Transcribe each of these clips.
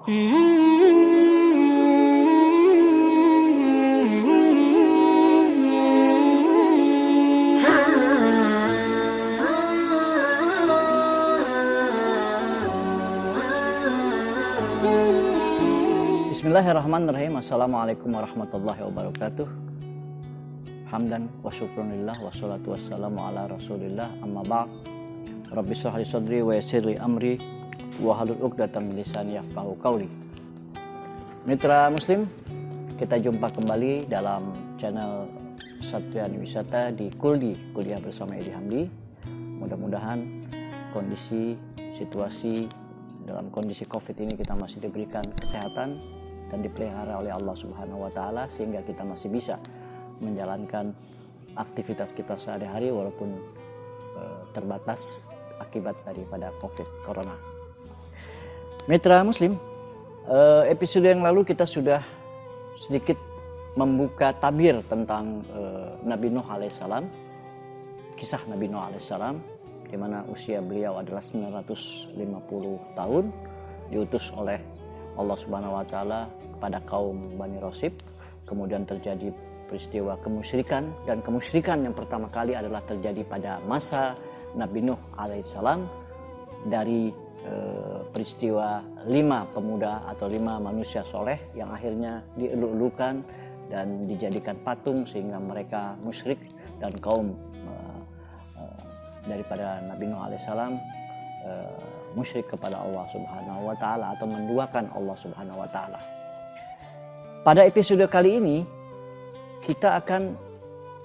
Bismillahirrahmanirrahim. Assalamualaikum warahmatullahi wabarakatuh. Hamdan wa syukrunillah wassalatu wassalamu ala rasulillah amma ba'd. Rabbi shrah li sadri wa yassir li amri wa hlul 'uqdatam min lisani yafqahu qawli. Mitra muslim, kita jumpa kembali dalam channel Satriani Wisata di Kuldi, kuliah bersama Edi Hamdi. Mudah-mudahan situasi dalam kondisi Covid ini kita masih diberikan kesehatan dan dipelihara oleh Allah Subhanahu wa taala sehingga kita masih bisa menjalankan aktivitas kita sehari-hari walaupun terbatas akibat daripada Covid Corona. Mitra muslim, episode yang lalu kita sudah sedikit membuka tabir tentang Nabi Nuh alaihissalam, kisah Nabi Nuh alaihissalam, di mana usia beliau adalah 950 tahun, diutus oleh Allah Subhanahu wa taala kepada kaum Bani Rosib. Kemudian terjadi peristiwa kemusyrikan, dan kemusyrikan yang pertama kali adalah terjadi pada masa Nabi Nuh alaihissalam dari peristiwa 5 pemuda atau 5 manusia soleh yang akhirnya dieluk-elukan dan dijadikan patung sehingga mereka musyrik, dan kaum daripada Nabi Nuh alaihissalam musyrik kepada Allah Subhanahu wa taala atau menduakan Allah Subhanahu wa taala. Pada episode kali ini kita akan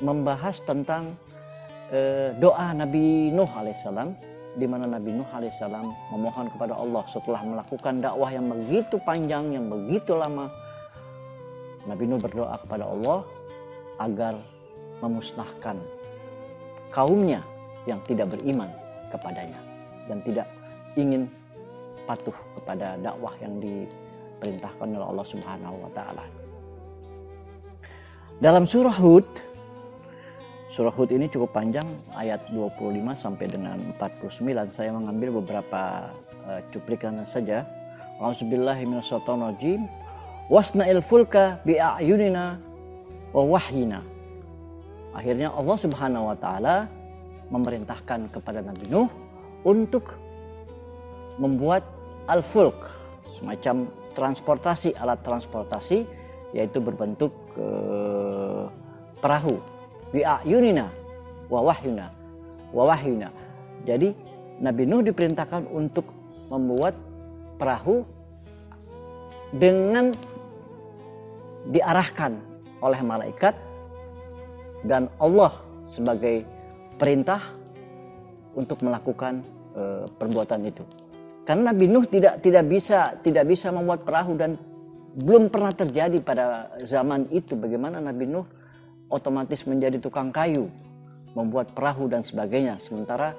membahas tentang doa Nabi Nuh alaihissalam, di mana Nabi Nuh alaihissalam memohon kepada Allah setelah melakukan dakwah yang begitu panjang, yang begitu lama. Nabi Nuh berdoa kepada Allah agar memusnahkan kaumnya yang tidak beriman kepadanya dan tidak ingin patuh kepada dakwah yang diperintahkan oleh Allah Subhanahu wa taala. Dalam surah Hud ini cukup panjang, ayat 25 sampai dengan 49. Saya mengambil beberapa cuplikan saja. A'udzubillahi minasyaitonir rajim. Wasna'il fulka bi'ayunina wa wahyina. Akhirnya Allah Subhanahu wa taala memerintahkan kepada Nabi Nuh untuk membuat al-fulk, semacam transportasi, alat transportasi, yaitu berbentuk perahu. Bi'ayunina wa wahyuna. Jadi Nabi Nuh diperintahkan untuk membuat perahu dengan diarahkan oleh malaikat dan Allah sebagai perintah untuk melakukan perbuatan itu. Karena Nabi Nuh tidak bisa membuat perahu, dan belum pernah terjadi pada zaman itu bagaimana Nabi Nuh otomatis menjadi tukang kayu, membuat perahu dan sebagainya. Sementara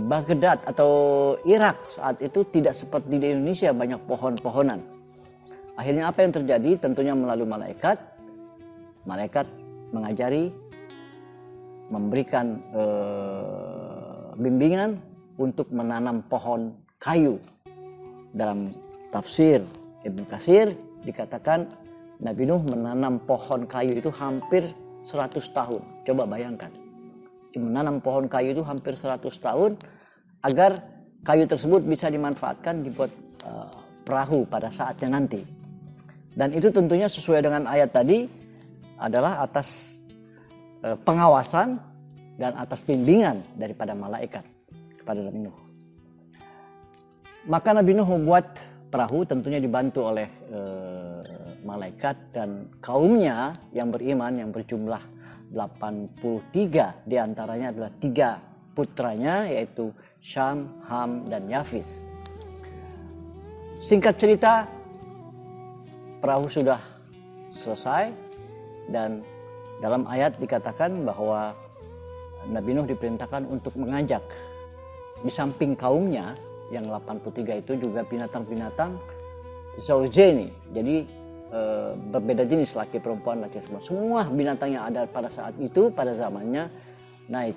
Baghdad atau Irak saat itu tidak seperti di Indonesia banyak pohon-pohonan. Akhirnya apa yang terjadi? Tentunya melalui malaikat mengajari, memberikan bimbingan untuk menanam pohon kayu. Dalam tafsir Ibnu Katsir dikatakan Nabi Nuh menanam pohon kayu itu hampir 100 tahun. Coba bayangkan, menanam pohon kayu itu hampir 100 tahun agar kayu tersebut bisa dimanfaatkan dibuat perahu pada saatnya nanti. Dan itu tentunya sesuai dengan ayat tadi adalah atas pengawasan dan atas bimbingan daripada malaikat kepada Nabi Nuh. Maka Nabi Nuh membuat perahu, tentunya dibantu oleh malaikat dan kaumnya yang beriman yang berjumlah 83, diantaranya adalah 3 putranya, yaitu Syam, Ham, dan Yafis. Singkat cerita, perahu sudah selesai, dan dalam ayat dikatakan bahwa Nabi Nuh diperintahkan untuk mengajak di samping kaumnya yang 83 itu juga binatang-binatang zaujaini, jadi berbeda jenis, laki perempuan, laki perempuan. Semua binatang yang ada pada saat itu, pada zamannya, naik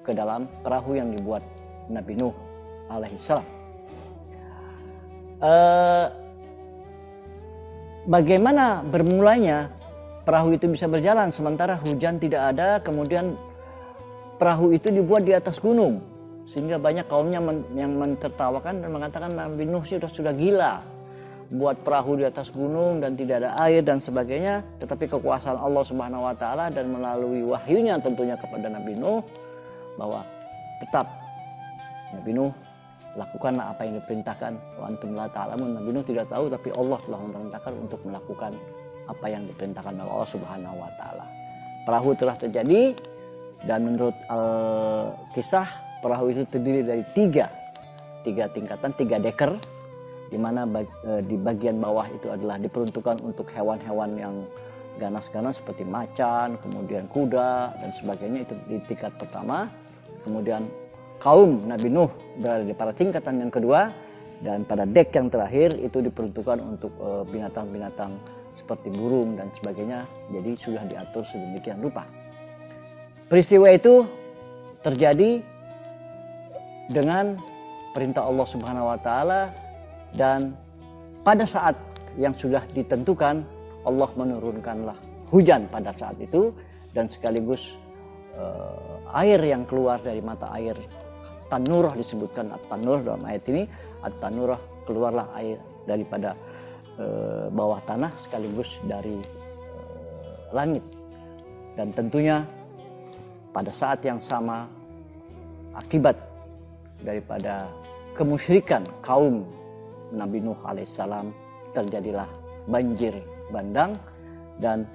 ke dalam perahu yang dibuat Nabi Nuh alaihissalam. Eh, Bagaimana bermulanya perahu itu bisa berjalan sementara hujan tidak ada, kemudian perahu itu dibuat di atas gunung, sehingga banyak kaumnya yang mentertawakan dan mengatakan Nabi Nuh sudah gila buat perahu di atas gunung dan tidak ada air dan sebagainya. Tetapi kekuasaan Allah Subhanahu wa taala dan melalui wahyunya tentunya kepada Nabi Nuh bahwa tetap Nabi Nuh lakukanlah apa yang diperintahkan. Wa antum la ta'lamun, Nabi Nuh tidak tahu tapi Allah telah memerintahkan untuk melakukan apa yang diperintahkan oleh Allah Subhanahu wa taala. Perahu telah terjadi dan menurut kisah perahu itu terdiri dari tiga tingkatan, 3 deker, di mana di bagian bawah itu adalah diperuntukkan untuk hewan-hewan yang ganas-ganas seperti macan, kemudian kuda dan sebagainya, itu di tingkat pertama. Kemudian kaum Nabi Nuh berada di pada tingkatan yang kedua, dan pada dek yang terakhir itu diperuntukkan untuk binatang-binatang seperti burung dan sebagainya. Jadi sudah diatur sedemikian rupa. Peristiwa itu terjadi dengan perintah Allah Subhanahu wa taala, dan pada saat yang sudah ditentukan Allah menurunkanlah hujan pada saat itu, dan sekaligus air yang keluar dari mata air Tanurah, disebutkan At-Tanur dalam ayat ini. At-Tanurah, keluarlah air daripada bawah tanah sekaligus dari langit. Dan tentunya pada saat yang sama akibat daripada kemusyrikan kaum Nabi Nuh alaihissalam terjadilah banjir bandang dan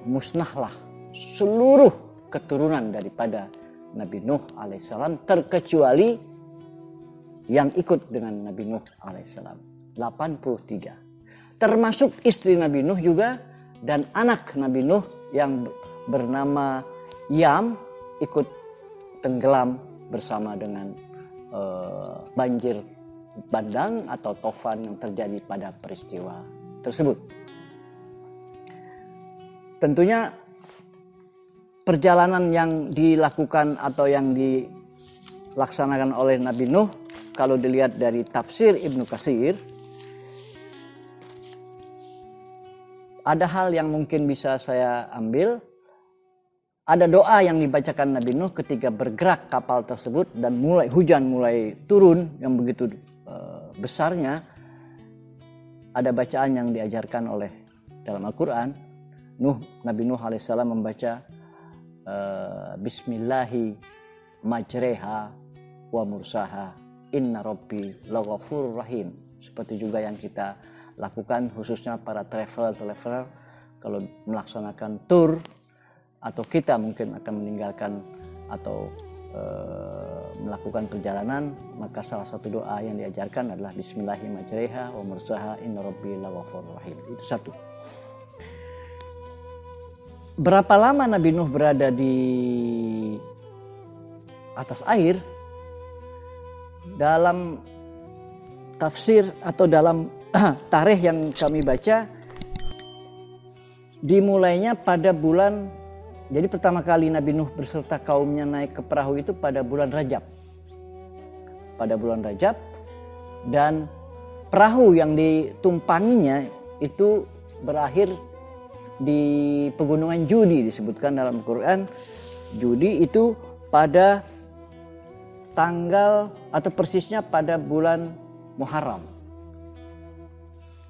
musnahlah seluruh keturunan daripada Nabi Nuh alaihissalam, terkecuali yang ikut dengan Nabi Nuh alaihissalam 83, termasuk istri Nabi Nuh juga dan anak Nabi Nuh yang bernama Yam ikut tenggelam bersama dengan banjir bandang atau tofan yang terjadi pada peristiwa tersebut. Tentunya perjalanan yang dilakukan atau yang dilaksanakan oleh Nabi Nuh, kalau dilihat dari tafsir Ibnu Katsir, ada hal yang mungkin bisa saya ambil. Ada doa yang dibacakan Nabi Nuh ketika bergerak kapal tersebut dan hujan mulai turun yang begitu besarnya. Ada bacaan yang diajarkan oleh dalam Al-Quran. Nabi Nuh alaihissalam membaca Bismillahi majreha wa mursaha inna rabbi laghafurur rahim. Seperti juga yang kita lakukan khususnya para traveler kalau melaksanakan tour, atau kita mungkin akan meninggalkan atau melakukan perjalanan, maka salah satu doa yang diajarkan adalah Bismillahi majreha wa mursaha inna rabbi laghafurur rahim. Itu satu. Berapa lama Nabi Nuh berada di atas air? Dalam tafsir atau dalam tarikh yang kami baca, dimulainya pada bulan, jadi pertama kali Nabi Nuh beserta kaumnya naik ke perahu itu pada bulan Rajab. Pada bulan Rajab, dan perahu yang ditumpanginya itu berakhir di pegunungan Judi, disebutkan dalam Al-Quran. Judi itu pada tanggal atau persisnya pada bulan Muharram,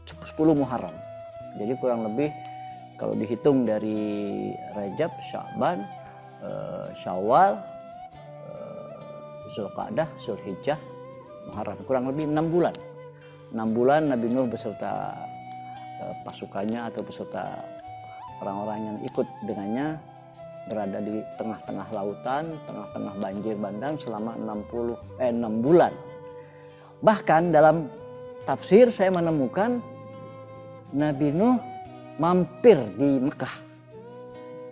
10 Muharram. Jadi kurang lebih kalau dihitung dari Rajab, Sya'ban, Syawal, Zulqa'dah, Zulhijjah, Muharram, kurang lebih 6 bulan. 6 bulan Nabi Nuh beserta pasukannya atau beserta orang-orang yang ikut dengannya berada di tengah-tengah lautan, tengah-tengah banjir bandang selama 6 bulan. Bahkan dalam tafsir saya menemukan Nabi Nuh mampir di Mekah.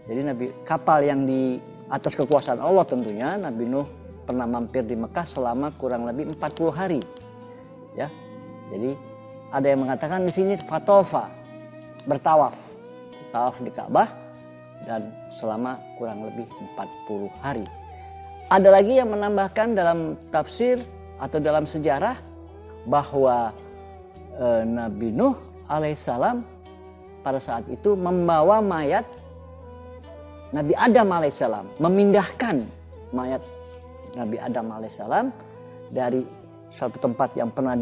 Jadi kapal yang di atas kekuasaan Allah tentunya, Nabi Nuh pernah mampir di Mekah selama kurang lebih 40 hari. Ya. Jadi ada yang mengatakan di sini fatofa, bertawaf di Ka'bah, dan selama kurang lebih 40 hari. Ada lagi yang menambahkan dalam tafsir atau dalam sejarah bahwa Nabi Nuh alaihissalam pada saat itu membawa mayat Nabi Adam alaihissalam, memindahkan mayat Nabi Adam alaihissalam dari satu tempat yang pernah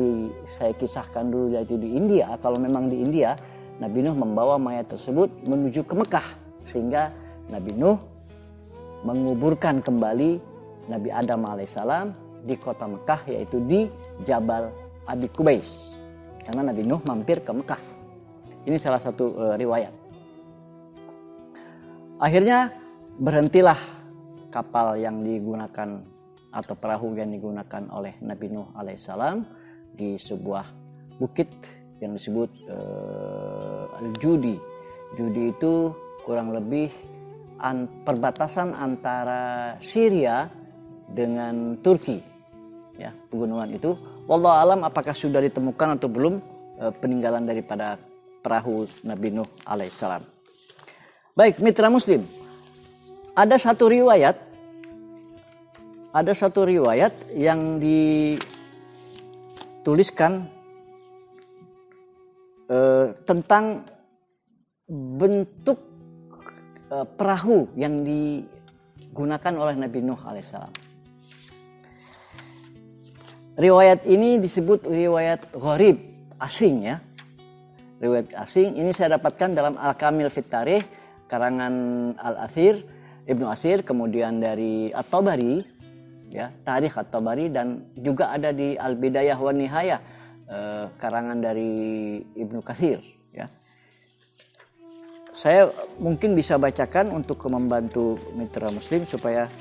saya kisahkan dulu, yaitu di India. Kalau memang di India, Nabi Nuh membawa mayat tersebut menuju ke Mekah, sehingga Nabi Nuh menguburkan kembali Nabi Adam alaihissalam di kota Mekah, yaitu di Jabal Abi Qubais, karena Nabi Nuh mampir ke Mekah. Ini salah satu riwayat. Akhirnya berhentilah kapal yang digunakan atau perahu yang digunakan oleh Nabi Nuh alaihissalam di sebuah bukit yang disebut Al-Judi. Judi itu kurang lebih perbatasan antara Syria dengan Turki, ya, pegunungan itu. Wallahu alam apakah sudah ditemukan atau belum peninggalan daripada perahu Nabi Nuh alaihissalam. Baik, mitra Muslim, ada satu riwayat yang dituliskan tentang bentuk perahu yang digunakan oleh Nabi Nuh alaihissalam. Riwayat ini disebut riwayat gharib, asing, ya. Riwayat asing ini saya dapatkan dalam Al-Kamil Fit Tarikh karangan Al-Athir, Ibnu Athir, kemudian dari At-Tabari, ya, Tarikh At-Tabari, dan juga ada di Al-Bidayah wa Nihayah karangan dari Ibnu Katsir, ya. Saya mungkin bisa bacakan untuk membantu mitra Muslim supaya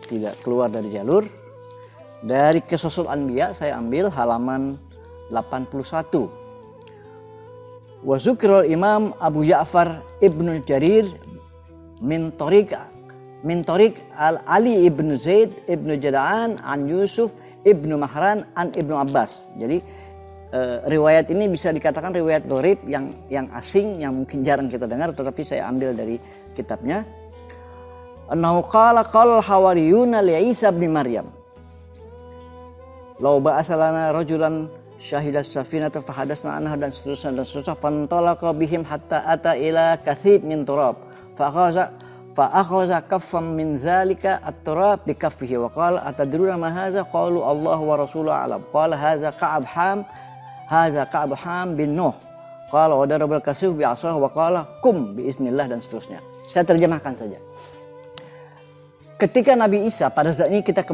tidak keluar dari jalur. Dari Qisasul Anbiya saya ambil halaman 81. Wa zukrul Imam Abu Ja'far Ibnu Jarir min Tariq Ali ibnu Zaid ibnu Jada'an an Yusuf ibnu Mahran an Ibnu Abbas. Jadi riwayat ini bisa dikatakan riwayat gharib yang asing, yang mungkin jarang kita dengar, tetapi saya ambil dari kitabnya. Annahu qala hawariyuna li Isa bin Maryam law ba'asalana rajulan syahidas safinata fahadasna anha, dan seterusnya fantalaqa bihim hatta ata ila kathib min turab fa'akhaza kaffam min zalika at-turab bi kaffihi wa qala atadruna ma hadza qalu Allah wa rasuluhu a'lam qala hadza Ka'ab Ham bin Nuh qala wa darabal kasif bi asah wa qala kum bi iznillah, dan seterusnya. Saya terjemahkan saja. Ketika Nabi Isa, pada saat ini kita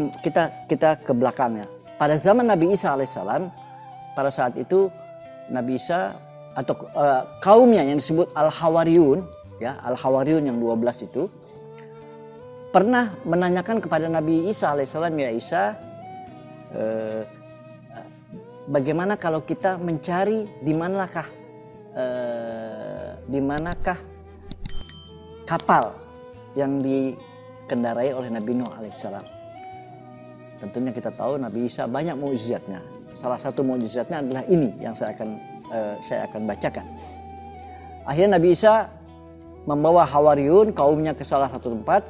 ke belakangnya. Pada zaman Nabi Isa alaihissalam, pada saat itu Nabi Isa atau kaumnya yang disebut Al-Hawariyun, ya, Al-Hawariyun yang 12 itu pernah menanyakan kepada Nabi Isa alaihissalam, ya Isa, bagaimana kalau kita mencari di manakah kapal yang dikendarai oleh Nabi Nuh alaihissalam. Tentunya kita tahu Nabi Isa banyak mukjizatnya. Salah satu mukjizatnya adalah ini yang saya akan bacakan. Akhirnya Nabi Isa membawa Hawariyun kaumnya ke salah satu tempat,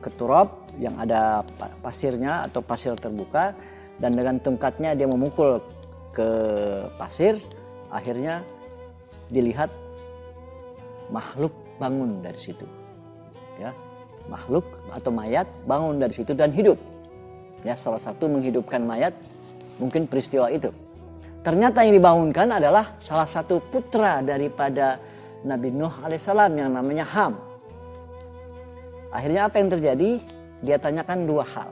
ke Turab yang ada pasirnya atau pasir terbuka, dan dengan tongkatnya dia memukul ke pasir. Akhirnya dilihat makhluk bangun dari situ, ya, makhluk atau mayat bangun dari situ dan hidup. Ya, salah satu menghidupkan mayat mungkin peristiwa itu. Ternyata yang dibangunkan adalah salah satu putra daripada Nabi Nuh alaihissalam yang namanya Ham. Akhirnya apa yang terjadi? Dia tanyakan dua hal.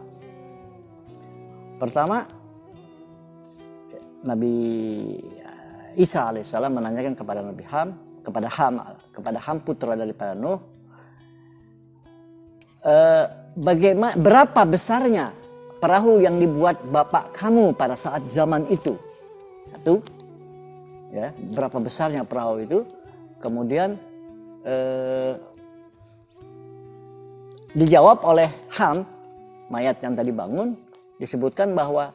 Pertama, Nabi Isa alaihissalam menanyakan kepada Nabi Ham, kepada Ham putra daripada Nuh, berapa besarnya perahu yang dibuat bapak kamu pada saat zaman itu? Satu, ya, berapa besarnya perahu itu? Kemudian dijawab oleh Ham, mayat yang tadi bangun, disebutkan bahwa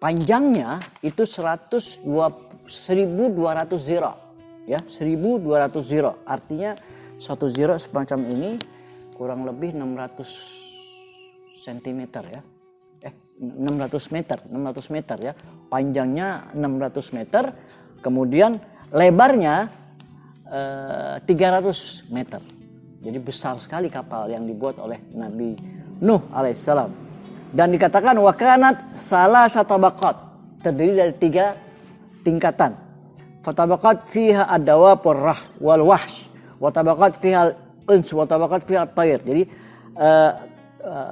panjangnya itu 1.200 zira, ya, 1.200 zira. Artinya satu zira semacam ini kurang lebih 600 cm, ya. 600 meter ya. Panjangnya 600 meter, kemudian lebarnya 300 meter. Jadi besar sekali kapal yang dibuat oleh Nabi Nuh alaihissalam. Dan dikatakan wakanat salah satabaqat, terdiri dari 3 tingkatan. Fatabaqat fiha ad-dawabur wal wahsh, wa tabaqat fiha al-uns, wa tabaqat fiha at-tayr. Jadi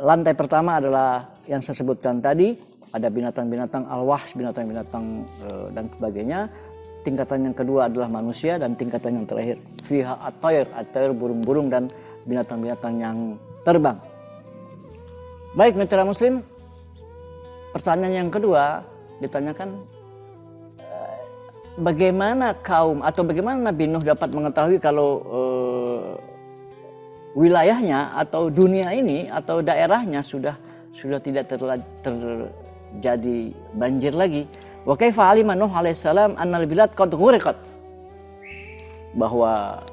lantai pertama adalah yang saya sebutkan tadi, ada binatang-binatang al-wahsh, binatang-binatang dan sebagainya. Tingkatan yang kedua adalah manusia, dan tingkatan yang terakhir fiha at-tayr, burung-burung dan binatang-binatang yang terbang. Baik, mitra muslim, pertanyaan yang kedua ditanyakan, bagaimana kaum atau bagaimana Nabi Nuh dapat mengetahui kalau wilayahnya atau dunia ini atau daerahnya sudah tidak terjadi banjir lagi. Wa kaifa alima Nuh alaihissalam annal bilad qad ghuriqat, bahwa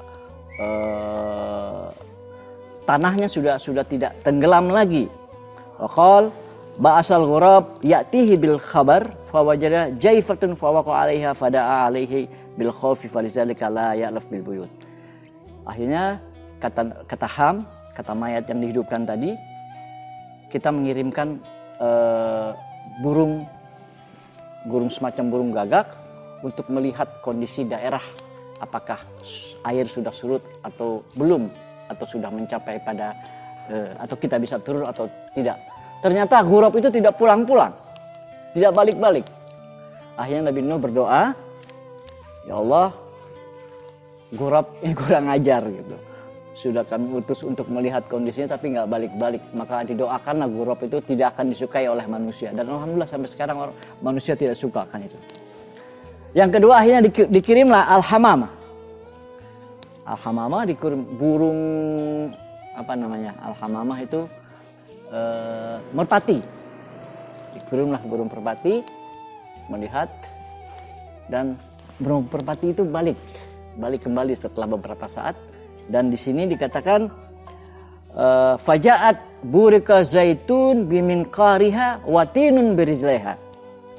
tanahnya sudah tidak tenggelam lagi. Wa qala ba'asal ghurab ya'tihi bil khabar fa wajada jaifatun fa waqa 'alaiha fada'a 'alaihi bil khawfi falizalika la ya'laf bil buyut. Akhirnya kata Ham, kata mayat yang dihidupkan tadi, kita mengirimkan burung semacam burung gagak untuk melihat kondisi daerah, apakah air sudah surut atau belum, atau sudah mencapai pada atau kita bisa turun atau tidak. Ternyata ghurab itu tidak pulang-pulang, tidak balik-balik. Akhirnya Nabi Nuh berdoa, ya Allah, ghurab ini kurang ajar gitu. Sudah kami utus untuk melihat kondisinya tapi nggak balik-balik. Maka didoakanlah ghurab itu tidak akan disukai oleh manusia. Dan alhamdulillah sampai sekarang manusia tidak suka akan itu. Yang kedua, akhirnya dikirimlah al-hamamah. Al-hamamah dikirim burung al-hamamah itu merpati. Dikirimlah burung merpati melihat, dan burung merpati itu balik kembali setelah beberapa saat. Dan di sini dikatakan fajaat burika zaitun bimin qariha watinun birizleha.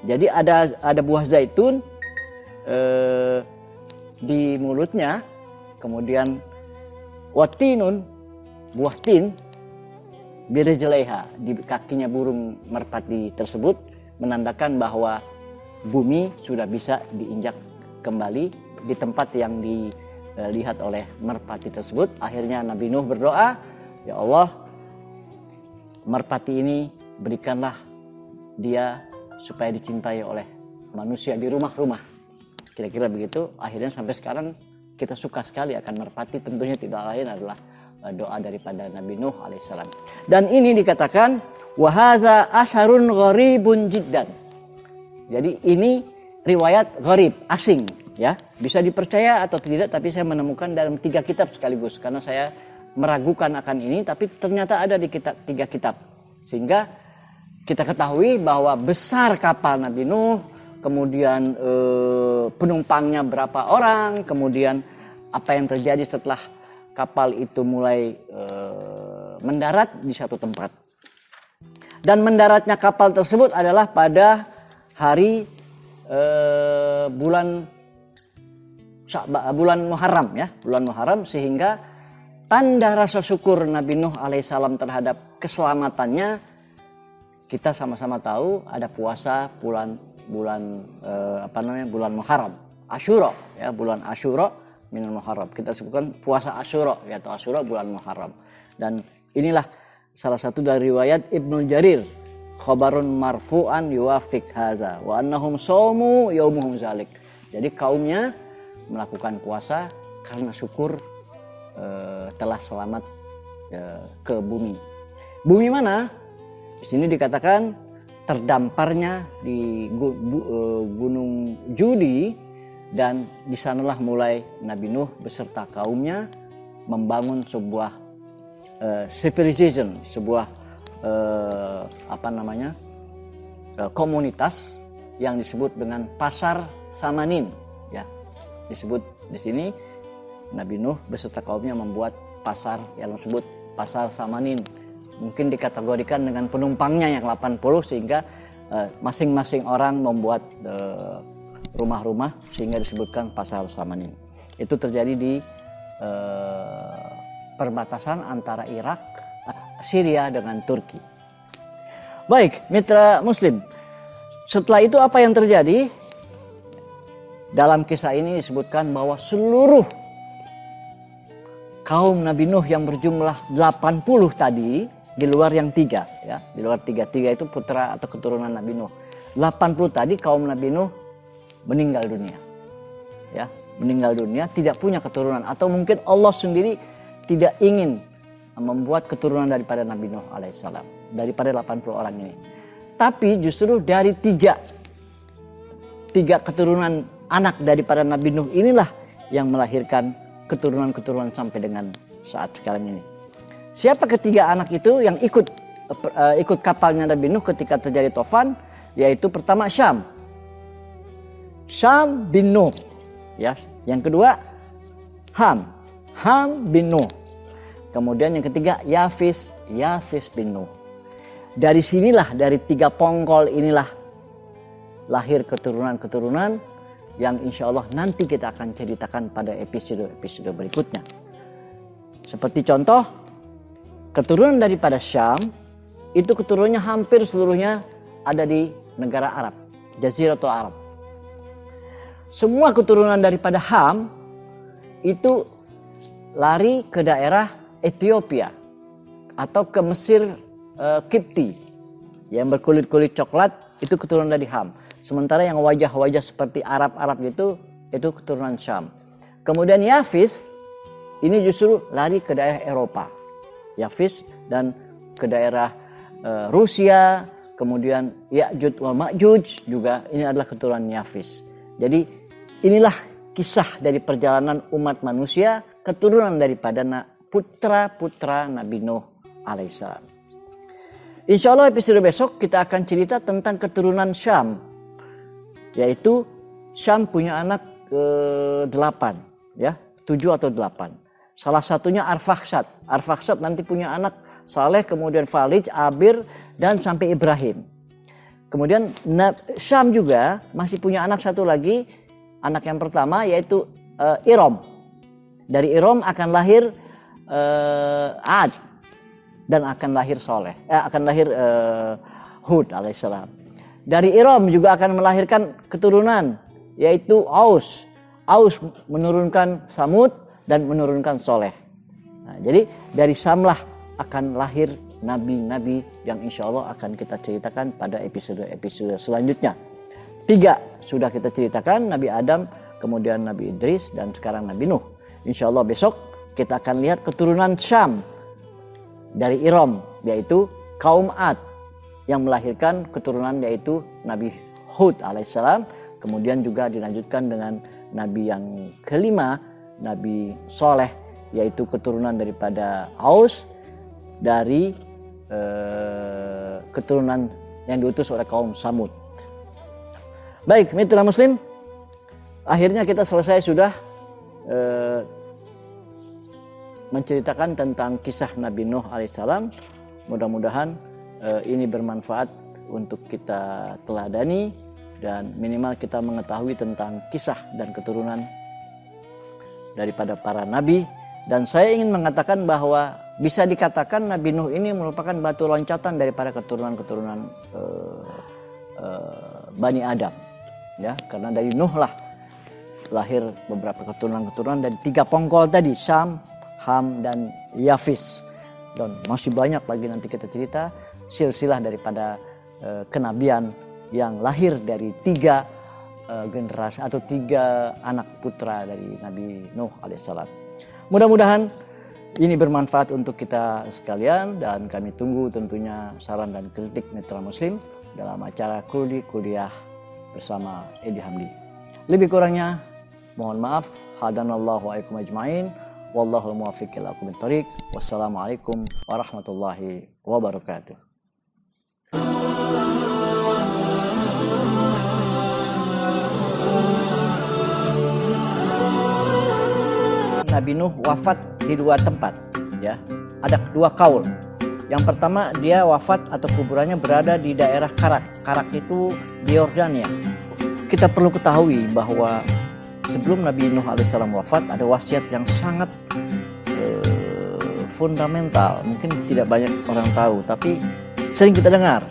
Jadi ada buah zaitun di mulutnya, kemudian watinun, buah tin, birizleha, di kakinya burung merpati tersebut, menandakan bahwa bumi sudah bisa diinjak kembali di tempat yang dilihat oleh merpati tersebut. Akhirnya Nabi Nuh berdoa, ya Allah, merpati ini berikanlah dia supaya dicintai oleh manusia di rumah-rumah. Kira-kira begitu. Akhirnya sampai sekarang kita suka sekali akan merpati. Tentunya tidak lain adalah doa daripada Nabi Nuh alaihissalam. Dan ini dikatakan wa hadza asharun gharibun jiddan. Jadi ini riwayat gharib, asing, ya, bisa dipercaya atau tidak, tapi saya menemukan dalam 3 kitab sekaligus karena saya meragukan akan ini, tapi ternyata ada di 3 kitab, sehingga kita ketahui bahwa besar kapal Nabi Nuh, kemudian penumpangnya berapa orang, kemudian apa yang terjadi setelah kapal itu mulai mendarat di satu tempat. Dan mendaratnya kapal tersebut adalah pada hari bulan Muharram, ya, bulan Muharram, sehingga tanda rasa syukur Nabi Nuh alaihissalam terhadap keselamatannya, kita sama-sama tahu ada puasa bulan Muharram, Asyura, ya, bulan Asyura minal Muharram. Kita sebutkan puasa Asyura, yaitu Asyura bulan Muharram. Dan inilah salah satu dari riwayat Ibnu Jarir, khabarun marfu'an yuwafiq haza wa annahum shaumu yaumuhum zalik. Jadi kaumnya melakukan puasa karena syukur telah selamat ke bumi. Bumi mana? Di sini dikatakan terdamparnya di Gunung Judi, dan di sanalah mulai Nabi Nuh beserta kaumnya membangun sebuah civilization, sebuah komunitas yang disebut dengan Pasar Samanin, ya. Disebut di sini Nabi Nuh beserta kaumnya membuat pasar yang disebut Pasar Samanin mungkin dikategorikan dengan penumpangnya yang 80, sehingga masing-masing orang membuat rumah-rumah sehingga disebutkan pasar Samanin. Itu terjadi di perbatasan antara Irak, Syria dengan Turki. Baik, mitra Muslim. Setelah itu apa yang terjadi? Dalam kisah ini disebutkan bahwa seluruh kaum Nabi Nuh yang berjumlah 80 tadi, di luar yang 3 ya, di luar 3 itu putra atau keturunan Nabi Nuh. 80 tadi kaum Nabi Nuh meninggal dunia. Ya, meninggal dunia, tidak punya keturunan, atau mungkin Allah sendiri tidak ingin membuat keturunan daripada Nabi Nuh alaihissalam, daripada 80 orang ini. Tapi justru dari tiga keturunan anak daripada Nabi Nuh inilah yang melahirkan keturunan-keturunan sampai dengan saat sekarang ini. Siapa ketiga anak itu yang ikut kapalnya Nabi Nuh ketika terjadi tofan? Yaitu pertama Syam bin Nuh, ya. Yang kedua Ham bin Nuh. Kemudian yang ketiga Yafis bin Nuh. Dari sinilah, dari 3 pongkol inilah lahir keturunan-keturunan yang insya Allah nanti kita akan ceritakan pada episode berikutnya. Seperti contoh, keturunan daripada Syam itu keturunannya hampir seluruhnya ada di negara Arab, Jaziratul Arab. Semua keturunan daripada Ham itu lari ke daerah Ethiopia atau ke Mesir Kipti yang berkulit-kulit coklat, itu keturunan dari Ham. Sementara yang wajah-wajah seperti Arab-Arab itu keturunan Syam. Kemudian Yafis ini justru lari ke daerah Eropa. Yafis dan ke daerah Rusia, kemudian Ya'juj wa Ma'juj juga ini adalah keturunan Yafis. Jadi inilah kisah dari perjalanan umat manusia, keturunan daripada putra-putra Nabi Nuh alaihissalam. Insya Allah episode besok kita akan cerita tentang keturunan Syam, yaitu Syam punya anak 8, ya, 7 atau 8. Salah satunya Arfaksad. Arfaksad nanti punya anak Saleh, kemudian Falij, Abir, dan sampai Ibrahim. Kemudian Syam juga masih punya anak satu lagi, anak yang pertama yaitu Iram. Dari Iram akan lahir Ad dan akan lahir Hud alaihissalam. Dari Iram juga akan melahirkan keturunan yaitu Aus. Aus menurunkan Samud dan menurunkan Soleh. Nah, jadi dari Syamlah akan lahir nabi-nabi yang insya Allah akan kita ceritakan pada episode selanjutnya. 3 sudah kita ceritakan, Nabi Adam, kemudian Nabi Idris, dan sekarang Nabi Nuh. Insya Allah besok kita akan lihat keturunan Syam dari Iram, yaitu kaum Ad yang melahirkan keturunan yaitu Nabi Hud alaihissalam. Kemudian juga dilanjutkan dengan Nabi yang kelima, Nabi Soleh, yaitu keturunan daripada Aus dari keturunan yang diutus oleh kaum Samud. Baik, mitra Muslim, akhirnya kita selesai sudah menceritakan tentang kisah Nabi Nuh alaihissalam. Mudah-mudahan ini bermanfaat untuk kita teladani dan minimal kita mengetahui tentang kisah dan keturunan daripada para nabi. Dan saya ingin mengatakan bahwa bisa dikatakan Nabi Nuh ini merupakan batu loncatan daripada keturunan-keturunan Bani Adam, ya, karena dari Nuh lah lahir beberapa keturunan-keturunan dari 3 pongkol tadi, Syam, Ham, dan Yafis. Dan masih banyak lagi nanti kita cerita silsilah daripada kenabian yang lahir dari 3 generasi atau 3 anak putra dari Nabi Nuh alaihissalam. Mudah-mudahan ini bermanfaat untuk kita sekalian, dan kami tunggu tentunya saran dan kritik mitra Muslim dalam acara Kuliah bersama Edi Hamdi. Lebih kurangnya mohon maaf. Hadanallahu wa iyyakum ajmain. Wallahul muwaffiq ila aqwamit thoriq. Wassalamualaikum warahmatullahi wabarakatuh. Nabi Nuh wafat di 2 tempat, ya. Ada 2 kaul. Yang pertama, dia wafat atau kuburannya berada di daerah Karak. Karak itu di Yordania. Kita perlu ketahui bahwa sebelum Nabi Nuh alaihissalam wafat, ada wasiat yang sangat fundamental. Mungkin tidak banyak orang tahu, tapi sering kita dengar.